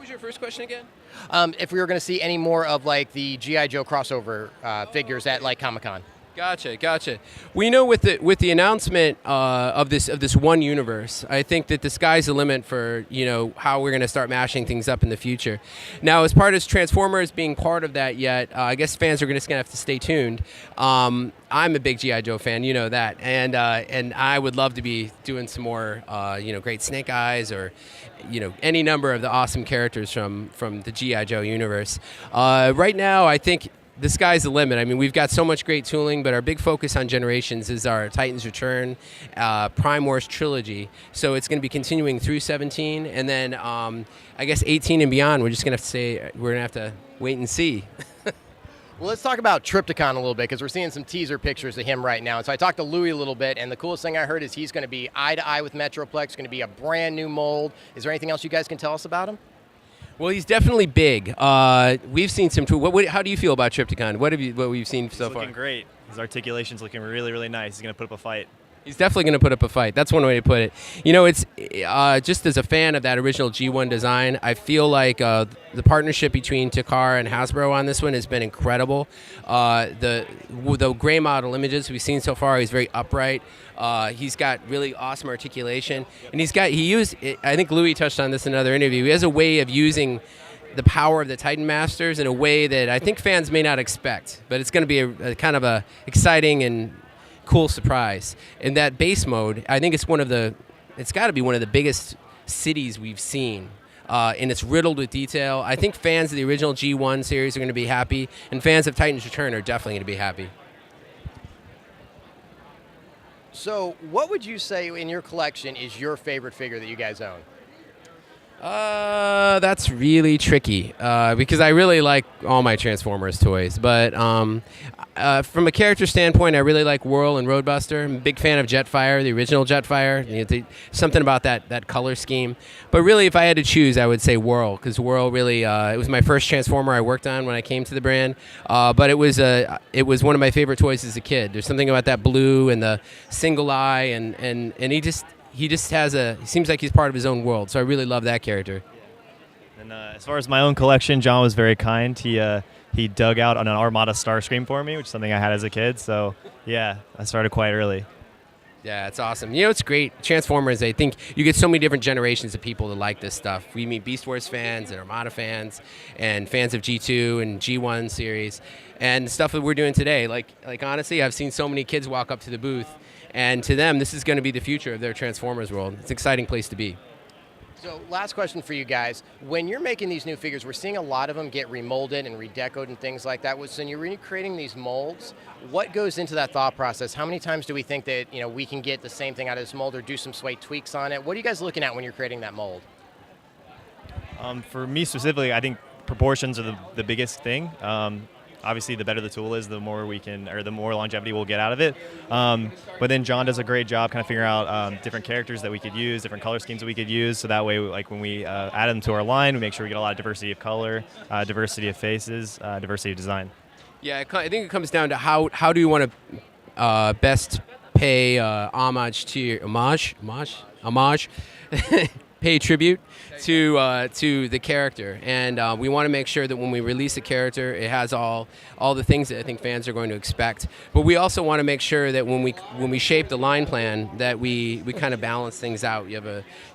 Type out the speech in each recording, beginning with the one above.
was your first question again? If we were going to see any more of like the G.I. Joe crossover figures at like Comic-Con. Gotcha. We know with the announcement of this one universe, I think that the sky's the limit for how we're going to start mashing things up in the future. Now, as part of Transformers being part of that yet, I guess fans are just going to have to stay tuned. I'm a big G.I. Joe fan, you know that, and I would love to be doing some more great Snake Eyes or any number of the awesome characters from the G.I. Joe universe. Right now, I think the sky's the limit. I mean, we've got so much great tooling, but our big focus on Generations is our Titans Return, Prime Wars trilogy. So it's going to be continuing through 17, and then I guess 18 and beyond. We're just going to have to say we're going to have to wait and see. Well, let's talk about Trypticon a little bit because we're seeing some teaser pictures of him right now. And so I talked to Louie a little bit, and the coolest thing I heard is he's going to be eye to eye with Metroplex. Going to be a brand new mold. Is there anything else you guys can tell us about him? Well, he's definitely big. We've seen some tools. How do you feel about Trypticon? What we've seen so far? He's looking great. His articulation's looking really, really nice. He's going to put up a fight. He's definitely going to put up a fight. That's one way to put it. It's just as a fan of that original G1 design, I feel like the partnership between Takara and Hasbro on this one has been incredible. The gray model images we've seen so far, he's very upright. He's got really awesome articulation, and I think Louis touched on this in another interview. He has a way of using the power of the Titan Masters in a way that I think fans may not expect, but it's going to be a kind of a exciting and cool surprise. In that base mode, I think it's got to be one of the biggest cities we've seen. And it's riddled with detail. I think fans of the original G1 series are going to be happy, and fans of Titans Return are definitely going to be happy. So what would you say in your collection is your favorite figure that you guys own? That's really tricky because I really like all my Transformers toys. But from a character standpoint, I really like Whirl and Roadbuster. I'm a big fan of Jetfire, the original Jetfire. Something about that color scheme. But really, if I had to choose, I would say Whirl, because Whirl really it was my first Transformer I worked on when I came to the brand. But it was one of my favorite toys as a kid. There's something about that blue and the single eye, and he seems like he's part of his own world. So I really love that character. And as far as my own collection, John was very kind. He dug out an Armada Starscream for me, which is something I had as a kid. So yeah, I started quite early. Yeah, it's awesome. It's great. Transformers, I think you get so many different generations of people that like this stuff. We meet Beast Wars fans and Armada fans and fans of G2 and G1 series and the stuff that we're doing today. Like honestly, I've seen so many kids walk up to the booth, and to them, this is going to be the future of their Transformers world. It's an exciting place to be. So last question for you guys. When you're making these new figures, we're seeing a lot of them get remolded and redecoed and things like that. So when you're recreating these molds, what goes into that thought process? How many times do we think that we can get the same thing out of this mold or do some slight tweaks on it? What are you guys looking at when you're creating that mold? For me specifically, I think proportions are the biggest thing. Obviously, the better the tool is, the more the more longevity we'll get out of it. But then John does a great job kind of figuring out different characters that we could use, different color schemes that we could use. So that way, like when we add them to our line, we make sure we get a lot of diversity of color, diversity of faces, diversity of design. Yeah, I think it comes down to how do you want to best pay homage to your pay tribute to the character, and we want to make sure that when we release a character, it has all the things that I think fans are going to expect. But we also want to make sure that when we shape the line plan, that we kind of balance things out. You have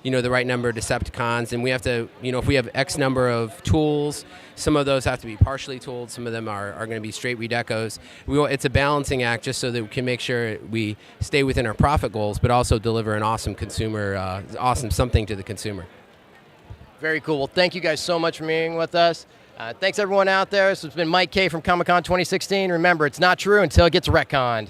the right number of Decepticons, and we have to if we have X number of tools, some of those have to be partially tooled, some of them are going to be straight redecos. It's a balancing act just so that we can make sure we stay within our profit goals, but also deliver an awesome awesome something to the consumer. Very cool. Well, thank you guys so much for being with us. Thanks everyone out there. This has been Mike Kaye from Comic-Con 2016. Remember, it's not true until it gets retconned.